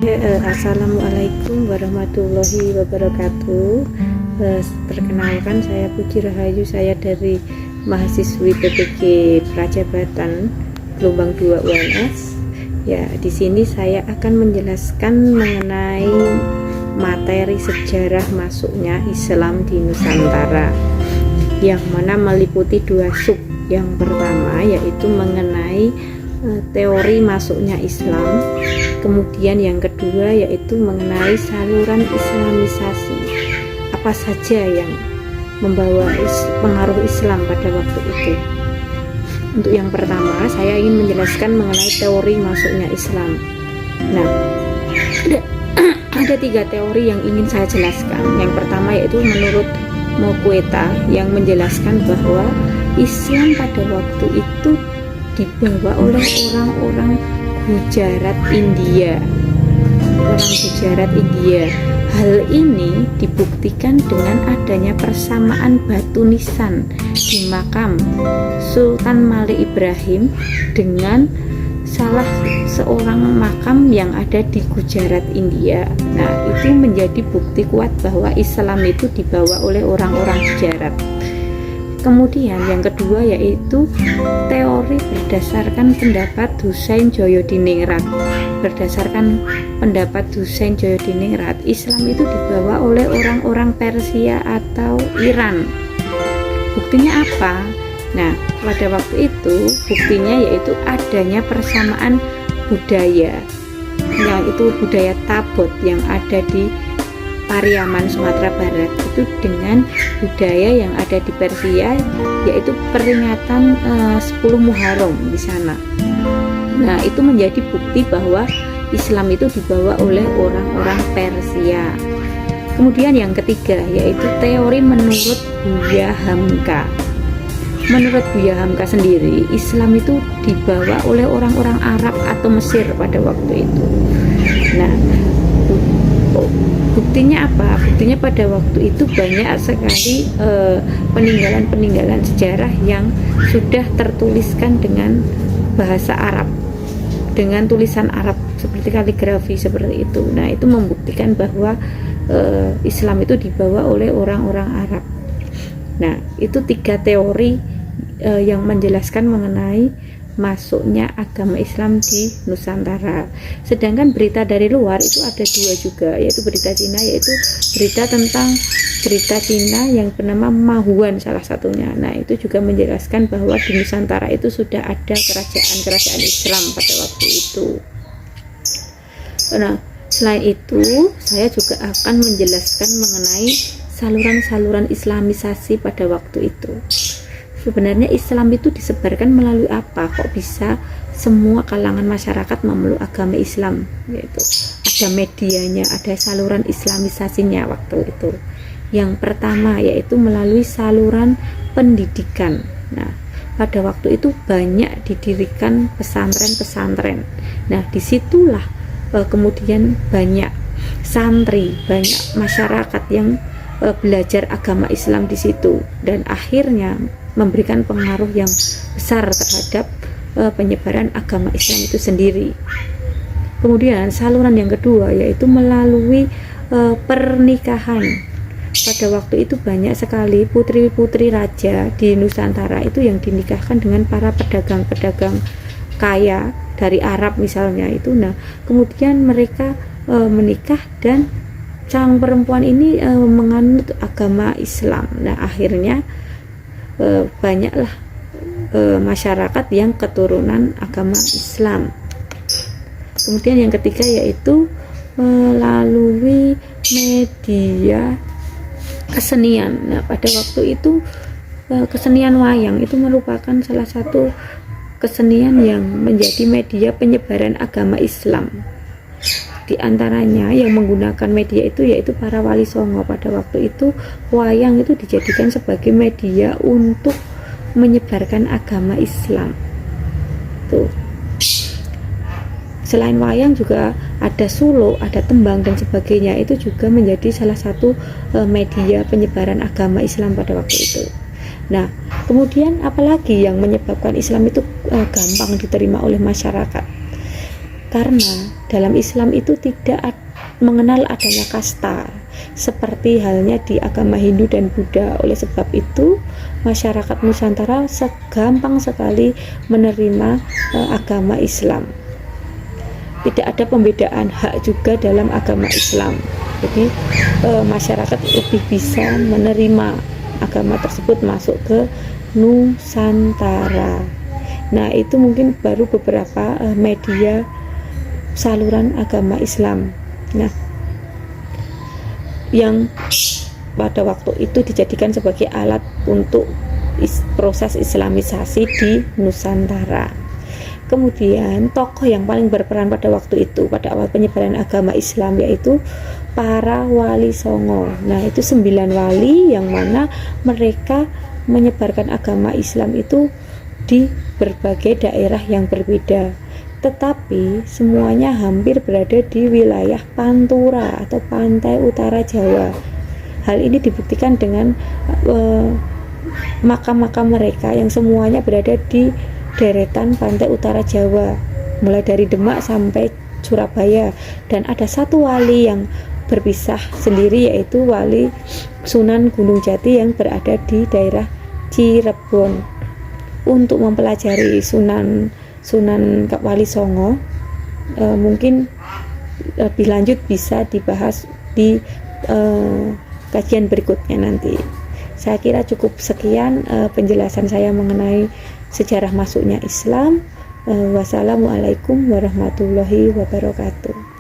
Assalamualaikum warahmatullahi wabarakatuh. Perkenalkan, saya Puji Rahayu, saya dari mahasiswi PPG Prajabatan gelombang 2 UNS. Ya, di sini saya akan menjelaskan mengenai materi sejarah masuknya Islam di Nusantara, yang mana meliputi 2 sub. Yang pertama yaitu mengenai teori masuknya Islam. Kemudian yang kedua yaitu mengenai saluran islamisasi, apa saja yang membawa pengaruh Islam pada waktu itu. Untuk yang pertama, saya ingin menjelaskan mengenai teori masuknya Islam. Nah, ada 3 teori yang ingin saya jelaskan. Yang pertama yaitu menurut Moqueta, yang menjelaskan bahwa Islam pada waktu itu dibawa oleh orang-orang Gujarat India. Hal ini dibuktikan dengan adanya persamaan batu nisan di makam Sultan Malik Ibrahim dengan salah seorang makam yang ada di Gujarat India. Nah, itu menjadi bukti kuat bahwa Islam itu dibawa oleh orang-orang Gujarat. Kemudian yang kedua yaitu teori berdasarkan pendapat Husain Joyodiningrat. Berdasarkan pendapat Husain Joyodiningrat, Islam itu dibawa oleh orang-orang Persia atau Iran. Buktinya apa? Nah, pada waktu itu buktinya yaitu adanya persamaan budaya, yang itu budaya Tabot yang ada di Pariaman, Sumatera Barat, itu dengan budaya yang ada di Persia, yaitu peringatan 10 Muharram di sana. Nah, itu menjadi bukti bahwa Islam itu dibawa oleh orang-orang Persia. Kemudian yang ketiga yaitu teori menurut Buya Hamka. Menurut Buya Hamka sendiri, Islam itu dibawa oleh orang-orang Arab atau Mesir pada waktu itu. Nah, buktinya apa? Buktinya pada waktu itu banyak sekali peninggalan-peninggalan sejarah yang sudah tertuliskan dengan bahasa Arab, dengan tulisan Arab seperti kaligrafi seperti itu. Nah, itu membuktikan bahwa Islam itu dibawa oleh orang-orang Arab. Nah, itu 3 teori yang menjelaskan mengenai masuknya agama Islam di Nusantara. Sedangkan berita dari luar itu ada 2 juga, yaitu berita Cina, yaitu berita tentang berita Cina yang bernama Mahuan salah satunya. Nah, itu juga menjelaskan bahwa di Nusantara itu sudah ada kerajaan-kerajaan Islam pada waktu itu. Nah, selain itu saya juga akan menjelaskan mengenai saluran-saluran islamisasi pada waktu itu. Sebenarnya Islam itu disebarkan melalui apa? Kok bisa semua kalangan masyarakat memeluk agama Islam? Yaitu ada medianya, ada saluran islamisasinya waktu itu. Yang pertama yaitu melalui saluran pendidikan. Nah, pada waktu itu banyak didirikan pesantren-pesantren. Nah, disitulah kemudian banyak santri, banyak masyarakat yang belajar agama Islam di situ, dan akhirnya memberikan pengaruh yang besar terhadap penyebaran agama Islam itu sendiri. Kemudian saluran yang kedua yaitu melalui pernikahan. Pada waktu itu banyak sekali putri-putri raja di Nusantara itu yang dinikahkan dengan para pedagang-pedagang kaya dari Arab misalnya itu. Nah, kemudian mereka menikah dan sang perempuan ini menganut agama Islam. Nah, akhirnya banyaklah masyarakat yang keturunan agama Islam. Kemudian yang ketiga yaitu melalui media kesenian. Nah, pada waktu itu kesenian wayang itu merupakan salah satu kesenian yang menjadi media penyebaran agama Islam. Di antaranya yang menggunakan media itu yaitu para wali songo. Pada waktu itu wayang itu dijadikan sebagai media untuk menyebarkan agama Islam. Tuh. Selain wayang juga ada suluk, ada tembang dan sebagainya. Itu juga menjadi salah satu media penyebaran agama Islam pada waktu itu. Nah, kemudian apalagi yang menyebabkan Islam itu gampang diterima oleh masyarakat? Karena dalam Islam itu tidak mengenal adanya kasta seperti halnya di agama Hindu dan Buddha. Oleh sebab itu masyarakat Nusantara segampang sekali menerima agama Islam. Tidak ada pembedaan hak juga dalam agama Islam. Jadi masyarakat lebih bisa menerima agama tersebut masuk ke Nusantara. Nah, itu mungkin baru beberapa media saluran agama Islam. Nah, yang pada waktu itu dijadikan sebagai alat untuk proses islamisasi di Nusantara. Kemudian tokoh yang paling berperan pada waktu itu, pada awal penyebaran agama Islam, yaitu para wali songo. Nah, itu 9 wali yang mana mereka menyebarkan agama Islam itu di berbagai daerah yang berbeda, tetapi semuanya hampir berada di wilayah Pantura atau pantai utara Jawa. Hal ini dibuktikan dengan makam-makam mereka yang semuanya berada di deretan pantai utara Jawa, mulai dari Demak sampai Surabaya. Dan ada satu wali yang berpisah sendiri, yaitu Wali Sunan Gunung Jati yang berada di daerah Cirebon. Untuk mempelajari Sunan Wali Songo mungkin lebih lanjut bisa dibahas di kajian berikutnya nanti. Saya kira cukup sekian penjelasan saya mengenai sejarah masuknya Islam. Wassalamualaikum warahmatullahi wabarakatuh.